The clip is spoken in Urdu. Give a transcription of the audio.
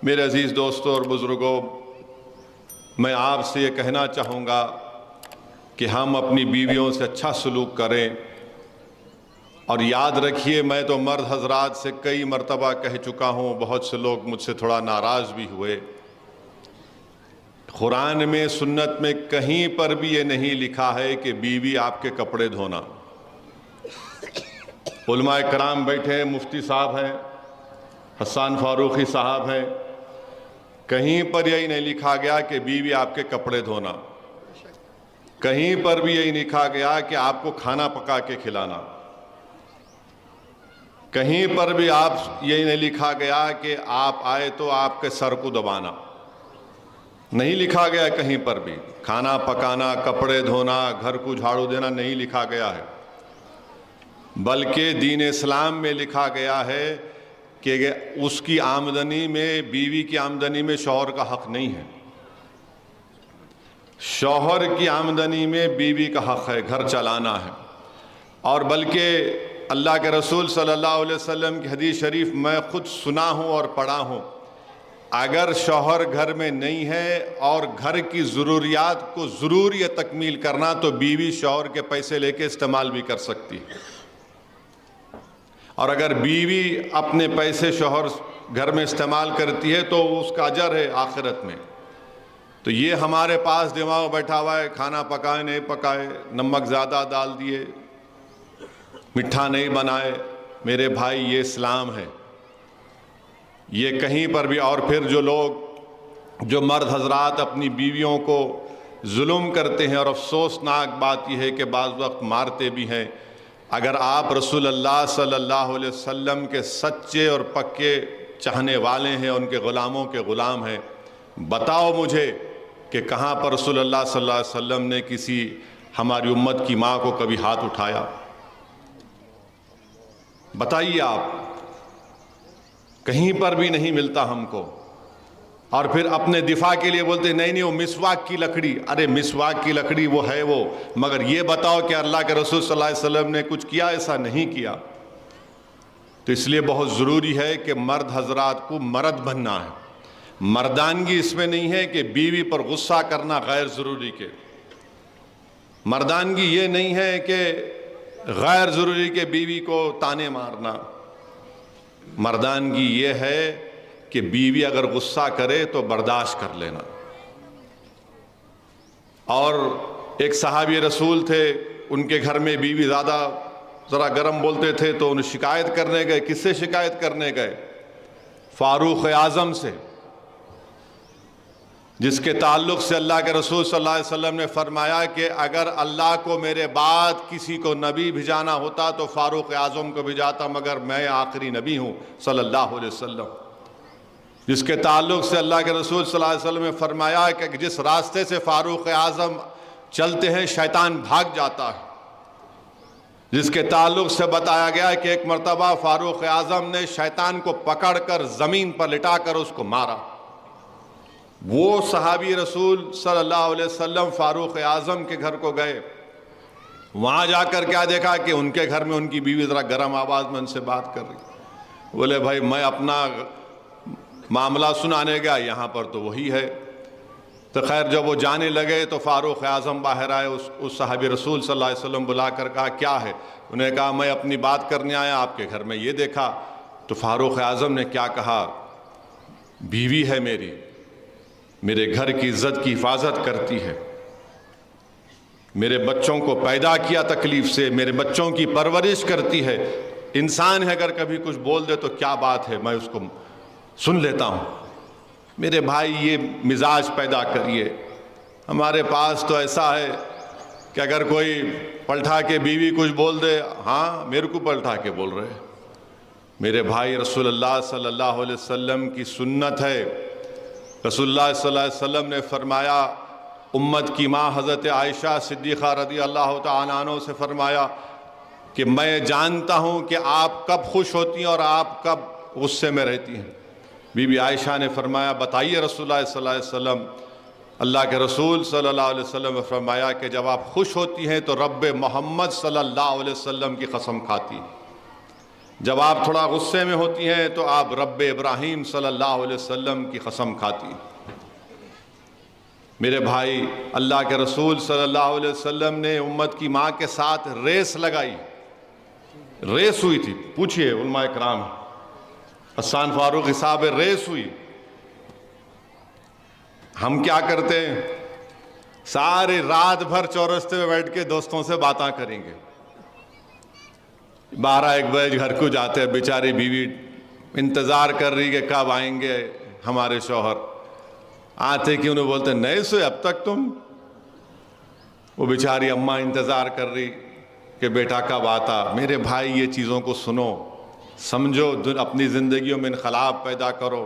میرے عزیز دوستوں اور بزرگوں، میں آپ سے یہ کہنا چاہوں گا کہ ہم اپنی بیویوں سے اچھا سلوک کریں، اور یاد رکھیے میں تو مرد حضرات سے کئی مرتبہ کہہ چکا ہوں، بہت سے لوگ مجھ سے تھوڑا ناراض بھی ہوئے، قرآن میں سنت میں کہیں پر بھی یہ نہیں لکھا ہے کہ بیوی آپ کے کپڑے دھونا۔ علماء کرام بیٹھے ہیں، مفتی صاحب ہیں، حسان فاروقی صاحب ہیں، کہیں پر یہی نہیں لکھا گیا کہ بیوی آپ کے کپڑے دھونا، کہیں پر بھی یہی لکھا گیا کہ آپ کو کھانا پکا کے کھلانا، کہیں پر بھی یہی نہیں لکھا گیا کہ آپ آئے تو آپ کے سر کو دبانا، نہیں لکھا گیا کہیں پر بھی۔ کھانا پکانا، کپڑے دھونا، گھر کو جھاڑو دینا نہیں لکھا گیا ہے، بلکہ دین اسلام میں لکھا گیا ہے کہ اس کی آمدنی میں، بیوی کی آمدنی میں شوہر کا حق نہیں ہے، شوہر کی آمدنی میں بیوی کا حق ہے، گھر چلانا ہے۔ اور بلکہ اللہ کے رسول صلی اللہ علیہ وسلم کی حدیث شریف میں خود سنا ہوں اور پڑھا ہوں، اگر شوہر گھر میں نہیں ہے اور گھر کی ضروریات کو ضروری تکمیل کرنا تو بیوی شوہر کے پیسے لے کے استعمال بھی کر سکتی ہے، اور اگر بیوی اپنے پیسے شوہر گھر میں استعمال کرتی ہے تو اس کا اجر ہے آخرت میں۔ تو یہ ہمارے پاس دماغ بیٹھا ہوا ہے، کھانا پکائے نہیں پکائے، نمک زیادہ ڈال دیے، میٹھا نہیں بنائے، میرے بھائی یہ اسلام ہے، یہ کہیں پر بھی۔ اور پھر جو مرد حضرات اپنی بیویوں کو ظلم کرتے ہیں، اور افسوسناک بات یہ ہے کہ بعض وقت مارتے بھی ہیں، اگر آپ رسول اللہ صلی اللہ علیہ وسلم کے سچے اور پکے چاہنے والے ہیں، ان کے غلاموں کے غلام ہیں، بتاؤ مجھے کہ کہاں پر رسول اللہ صلی اللہ علیہ وسلم نے کسی ہماری امت کی ماں کو کبھی ہاتھ اٹھایا؟ بتائیے آپ، کہیں پر بھی نہیں ملتا ہم کو۔ اور پھر اپنے دفاع کے لیے بولتے نہیں نہیں وہ مسواک کی لکڑی، ارے مسواک کی لکڑی وہ ہے وہ، مگر یہ بتاؤ کہ اللہ کے رسول صلی اللہ علیہ وسلم نے کچھ کیا؟ ایسا نہیں کیا۔ تو اس لیے بہت ضروری ہے کہ مرد حضرات کو مرد بننا ہے۔ مردانگی اس میں نہیں ہے کہ بیوی پر غصہ کرنا غیر ضروری کے، مردانگی یہ نہیں ہے کہ غیر ضروری کے بیوی کو تانے مارنا، مردانگی یہ ہے کہ بیوی اگر غصہ کرے تو برداشت کر لینا۔ اور ایک صحابی رسول تھے، ان کے گھر میں بیوی زیادہ ذرا گرم بولتے تھے تو انہیں شکایت کرنے گئے۔ کس سے شکایت کرنے گئے؟ فاروق اعظم سے، جس کے تعلق سے اللہ کے رسول صلی اللہ علیہ وسلم نے فرمایا کہ اگر اللہ کو میرے بعد کسی کو نبی بھیجانا ہوتا تو فاروق اعظم کو بھیجاتا، مگر میں آخری نبی ہوں صلی اللہ علیہ وسلم۔ جس کے تعلق سے اللہ کے رسول صلی اللہ علیہ وسلم نے فرمایا کہ جس راستے سے فاروق اعظم چلتے ہیں شیطان بھاگ جاتا ہے۔ جس کے تعلق سے بتایا گیا کہ ایک مرتبہ فاروق اعظم نے شیطان کو پکڑ کر زمین پر لٹا کر اس کو مارا۔ وہ صحابی رسول صلی اللہ علیہ وسلم فاروق اعظم کے گھر کو گئے، وہاں جا کر کیا دیکھا کہ ان کے گھر میں ان کی بیوی ذرا گرم آواز میں ان سے بات کر رہی۔ بولے بھائی میں اپنا معاملہ سنانے گیا، یہاں پر تو وہی ہے۔ تو خیر جب وہ جانے لگے تو فاروق اعظم باہر آئے، اس صحابی رسول صلی اللہ علیہ وسلم بلا کر کہا کیا ہے؟ انہیں کہا میں اپنی بات کرنے آیا، آپ کے گھر میں یہ دیکھا۔ تو فاروق اعظم نے کیا کہا؟ بیوی ہے میری، میرے گھر کی عزت کی حفاظت کرتی ہے، میرے بچوں کو پیدا کیا تکلیف سے، میرے بچوں کی پرورش کرتی ہے، انسان ہے اگر کبھی کچھ بول دے تو کیا بات ہے، میں اس کو سن لیتا ہوں۔ میرے بھائی یہ مزاج پیدا کریے۔ ہمارے پاس تو ایسا ہے کہ اگر کوئی پلٹا کے بیوی کچھ بول دے، ہاں میرے کو پلٹا کے بول رہے۔ میرے بھائی رسول اللہ صلی اللہ علیہ وسلم کی سنت ہے، رسول اللہ صلی اللہ علیہ وسلم نے فرمایا، امت کی ماں حضرت عائشہ صدیقہ رضی اللہ تعالیٰ عنہ سے فرمایا کہ میں جانتا ہوں کہ آپ کب خوش ہوتی ہیں اور آپ کب غصے میں رہتی ہیں۔ بی بی عائشہ نے فرمایا بتائیے رسول اللہ صلی اللہ علیہ وسلم۔ اللہ کے رسول صلی اللہ علیہ وسلم نے فرمایا کہ جب آپ خوش ہوتی ہیں تو رب محمد صلی اللہ علیہ وسلم کی قسم کھاتی ہیں، جب آپ تھوڑا غصے میں ہوتی ہیں تو آپ رب ابراہیم صلی اللہ علیہ وسلم کی قسم کھاتی ہیں۔ میرے بھائی، اللہ کے رسول صلی اللہ علیہ وسلم نے امت کی ماں کے ساتھ ریس لگائی، ریس ہوئی تھی، پوچھئے علماء اکرام، حسان فاروقی صاحب، ریس ہوئی۔ ہم کیا کرتے ہیں؟ ساری رات بھر چورستے میں بیٹھ کے دوستوں سے باتاں کریں گے، 12-1 بجے گھر کو جاتے ہیں، بیچاری بیوی انتظار کر رہی کہ کب آئیں گے ہمارے شوہر، آتے کہ انہیں بولتے نہیں سوئے اب تک تم؟ وہ بیچاری اماں انتظار کر رہی کہ بیٹا کب آتا۔ میرے بھائی، یہ چیزوں کو سنو، سمجھو، اپنی زندگیوں میں انقلاب پیدا کرو۔